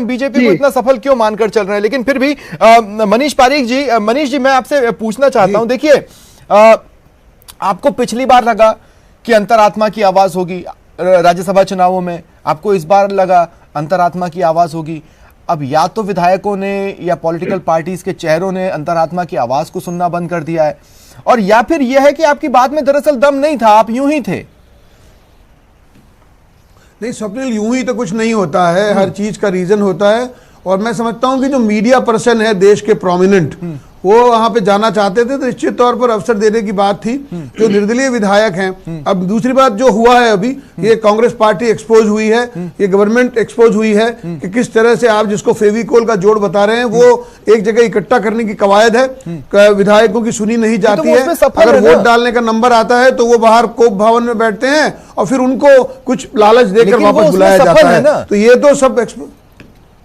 BJP को इतना सफल क्यों मानकर चल रहे हैं। लेकिन फिर भी मनीष पारीक जी, मनीष जी मैं आपसे पूछना चाहता हूं, देखिए आपको पिछली बार लगा कि अंतरात्मा की आवाज होगी राज्यसभा चुनावों में, आपको इस बार लगा अंतरात्मा की आवाज होगी। अब या तो विधायकों ने या पॉलिटिकल पार्टीज के चेहरों ने अंतरात्मा की आवाज को सुनना बंद कर दिया है, और या फिर यह है कि आपकी बात में दरअसल दम नहीं था, आप यूं ही थे। नहीं स्वप्निल, यूं ही तो कुछ नहीं होता है, हर चीज का रीजन होता है। और मैं समझता हूं कि जो मीडिया पर्सन है देश के प्रोमिनेंट, वो वहां पे जाना चाहते थे, तो निश्चित तौर पर अवसर देने की बात थी। जो निर्दलीय विधायक हैं, अब दूसरी बात जो हुआ है अभी, ये कांग्रेस पार्टी एक्सपोज हुई है, ये गवर्नमेंट एक्सपोज हुई है कि किस तरह से आप जिसको फेविकोल का जोड़ बता रहे हैं, वो एक जगह इकट्ठा करने की कवायद है, विधायकों की सुनी नहीं जाती है। अगर वोट डालने का नंबर आता है तो वो बाहर कोप भवन में बैठते हैं और फिर उनको कुछ लालच देकर वापस बुलाया जाता है। तो ये तो सब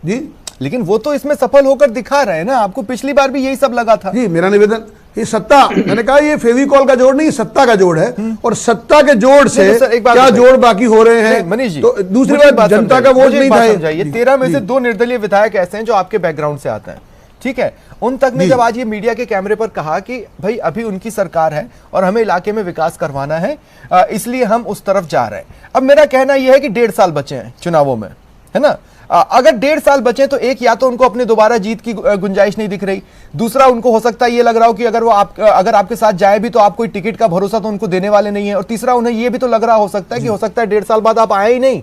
जी, लेकिन वो तो इसमें सफल होकर दिखा रहे हैं ना, आपको पिछली बार भी यही सब लगा था। जी, मेरा निवेदन, ये सत्ता, मैंने कहा ये फेविकॉल का जोड़ नहीं, सत्ता का जोड़ है, और सत्ता के जोड़ से क्या जोड़ बाकी हो रहे हैं। मनीष जी, तो दूसरी बात, जनता का वोट नहीं था। ये 13 में से 2 निर्दलीय विधायक ऐसे हैं जो आपके बैकग्राउंड से आते हैं, ठीक है। उन तक ने जब आज ये मीडिया के कैमरे पर कहा कि भाई अभी उनकी सरकार है और हमें इलाके में विकास करवाना है, इसलिए हम उस तरफ जा रहे हैं। अब मेरा कहना यह है कि 1.5 साल बचे हैं चुनावों में, है ना। अगर 1.5 साल बचे तो एक, या तो उनको अपने दोबारा जीत की गुंजाइश नहीं दिख रही, दूसरा उनको हो सकता है ये लग रहा हो कि अगर आपके साथ जाए भी तो आप कोई टिकट का भरोसा तो उनको देने वाले नहीं है, और तीसरा उन्हें ये भी तो लग रहा हो सकता है कि हो सकता है 1.5 साल बाद आप आए ही नहीं।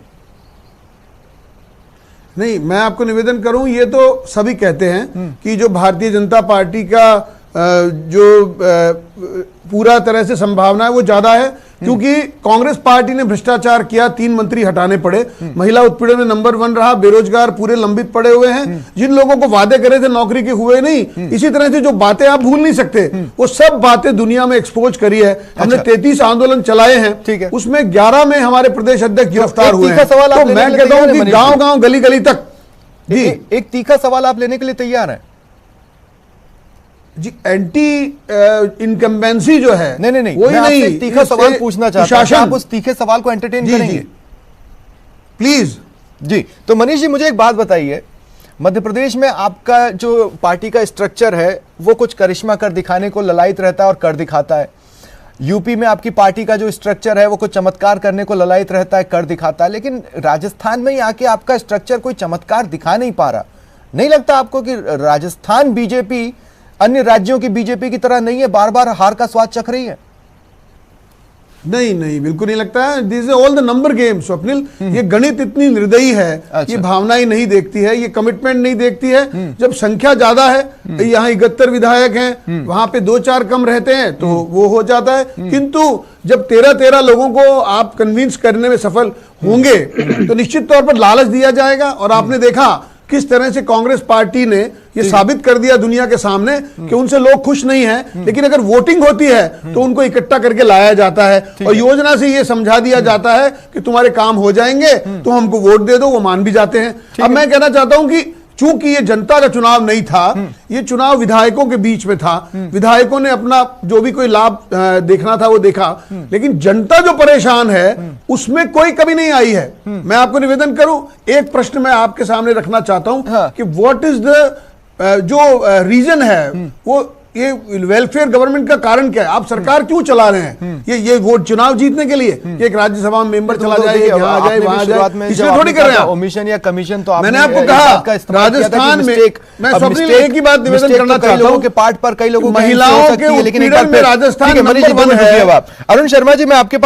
नहीं, मैं आपको निवेदन करूं, ये तो सभी कहते हैं कि जो भारतीय जनता पार्टी का जो पूरा तरह से संभावना है वो ज्यादा है, क्योंकि कांग्रेस पार्टी ने भ्रष्टाचार किया, 3 मंत्री हटाने पड़े, महिला उत्पीड़न में नंबर 1 रहा, बेरोजगार पूरे लंबित पड़े हुए हैं, जिन लोगों को वादे करे थे नौकरी के हुए नहीं। इसी तरह से जो बातें आप भूल नहीं सकते, वो सब बातें दुनिया में एक्सपोज करी है। हमने 33 आंदोलन चलाए हैं, उसमें 11 में हमारे प्रदेश अध्यक्ष गिरफ्तार हुए हैं। तो मैं कहता हूं कि गांव गांव गली गली तक जी, एक तीखा सवाल आप लेने के लिए तैयार हैं जी? एंटी इनकम्बेंसी जो है, नहीं, वही नहीं, तीखा सवाल पूछना चाहता हूं, आप उस तीखे सवाल को एंटरटेन करेंगे प्लीज जी। तो मनीष जी मुझे एक बात बताइए, मध्य प्रदेश में आपका जो पार्टी का स्ट्रक्चर है वो कुछ करिश्मा कर दिखाने को ललायत रहता है और कर दिखाता है। यूपी में आपकी पार्टी का जो स्ट्रक्चर है वो कुछ चमत्कार करने को ललायत रहता है, कर दिखाता है। लेकिन राजस्थान में ही आके आपका स्ट्रक्चर कोई चमत्कार दिखा नहीं पा रहा। नहीं लगता आपको कि राजस्थान बीजेपी अन्य राज्यों की बीजेपी की तरह नहीं है, बार बार हार का स्वाद चख रही है? नहीं, बिल्कुल नहीं लगता है। This is all the number game Swapnil. ये गणित इतनी निर्दयी है, ये भावनाएं नहीं देखती है, ये कमिटमेंट नहीं देखती है। जब संख्या ज्यादा है, यहाँ 71 विधायक हैं, वहां पे 2-4 कम रहते हैं तो वो हो जाता है। किंतु जब 13-13 लोगों को आप कन्विंस करने में सफल होंगे तो निश्चित तौर पर लालच दिया जाएगा। और आपने देखा किस तरह से कांग्रेस पार्टी ने ये साबित कर दिया दुनिया के सामने कि उनसे लोग खुश नहीं हैं, लेकिन अगर वोटिंग होती है तो उनको इकट्ठा करके लाया जाता है और योजना से ये समझा दिया जाता है कि तुम्हारे काम हो जाएंगे, तो हमको वोट दे दो, वो मान भी जाते हैं। अब मैं कहना चाहता हूं कि चूंकि ये जनता का चुनाव नहीं था, ये चुनाव विधायकों के बीच में था, विधायकों ने अपना जो भी कोई लाभ देखना था वो देखा, लेकिन जनता जो परेशान है उसमें कोई कमी नहीं आई है। मैं आपको निवेदन करूं, एक प्रश्न मैं आपके सामने रखना चाहता हूं कि व्हाट इज द जो रीजन है, वो ये वेलफेयर गवर्नमेंट का कारण क्या है? आप सरकार क्यों चला रहे हैं? ये वोट चुनाव जीतने के लिए कि एक राज्यसभा मेंबर चला जाए, यहाँ आ जाए, वहां आ जाए, इसलिए थोड़ी कर रहे हैं ओमिशन या कमीशन। तो मैंने आपको कहा राजस्थान में, मैं स्वप्निल एक ही बात निवेदन करना चाहता हूं कि पार्ट पर कई लोगों महिलाओं के उत्पीड़न में राजस्थान नंबर 1 है। अरुण शर्मा जी, मैं आपके